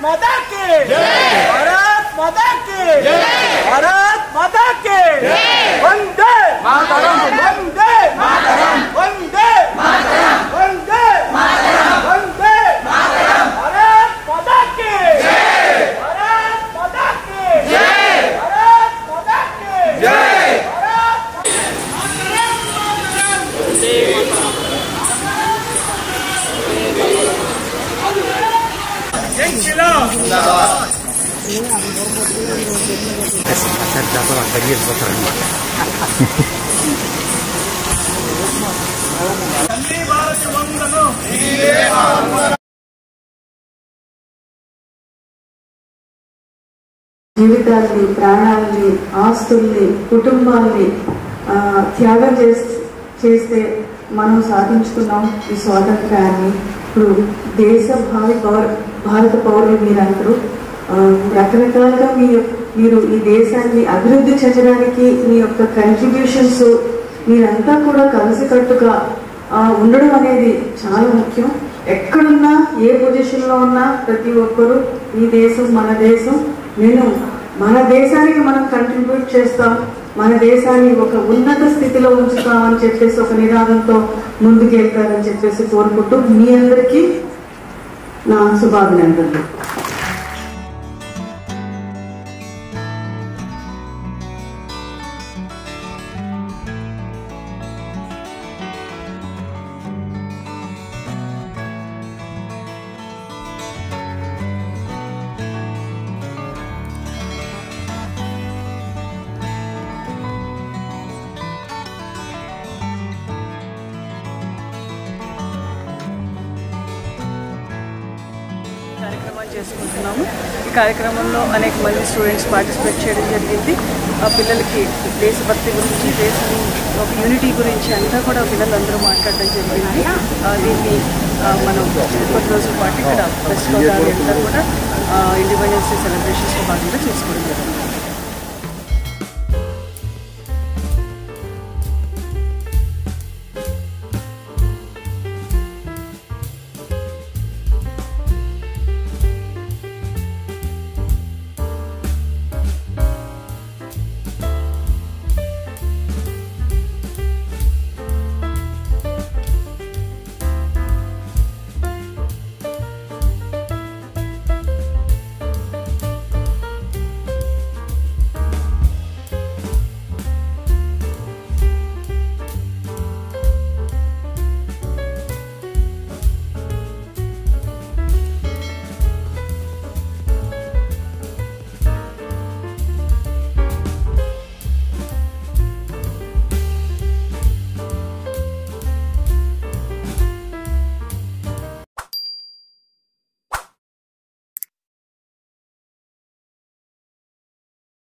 माता की भारत माता की भारत माता की वंदे मातरम वंदे मातरम वंदे मातरम वंदे मातरम वंदे मातरम भारत माता की भारत माता की भारत माता की జీవితాల్ని ప్రాణాలని ఆస్తుల్ని కుటుంబాల్ని త్యాగం చేస్తే మనం సాధించుకున్నాం ఈ స్వాతంత్ర్యాన్ని. ఇప్పుడు దేశ భారత పౌరులు మీరందరూ రకరకాలుగా మీరు ఈ దేశాన్ని అభివృద్ధి చెందడానికి మీ యొక్క కంట్రిబ్యూషన్స్ మీరంతా కూడా కలిసికట్టుగా ఉండడం అనేది చాలా ముఖ్యం. ఎక్కడున్నా ఏ పొజిషన్లో ఉన్నా ప్రతి ఒక్కరూ ఈ దేశం మన దేశం, నేను మన దేశానికి మనం కంట్రిబ్యూట్ చేస్తాం, మన దేశాన్ని ఒక ఉన్నత స్థితిలో ఉంచుతామని చెప్పేసి ఒక నినాదంతో ముందుకెళ్తారని చెప్పేసి కోరుకుంటూ మీ అందరికీ నా శుభాభినందనలు. కార్యక్రమాలు చేసుకుంటున్నాము. ఈ కార్యక్రమంలో అనేక మంది స్టూడెంట్స్ పార్టిసిపేట్ చేయడం జరిగింది. ఆ పిల్లలకి దేశభక్తి గురించి, దేశం ఒక యూనిటీ గురించి అంతా కూడా పిల్లలందరూ మాట్లాడడం జరిగింది. దీన్ని మనం కొద్ది రోజుల పాటు ఇక్కడ వెస్ట్ గోదావరి అంతా కూడా ఇండిపెండెన్స్ డే సెలబ్రేషన్స్లో భాగంగా చేసుకోవడం జరిగింది.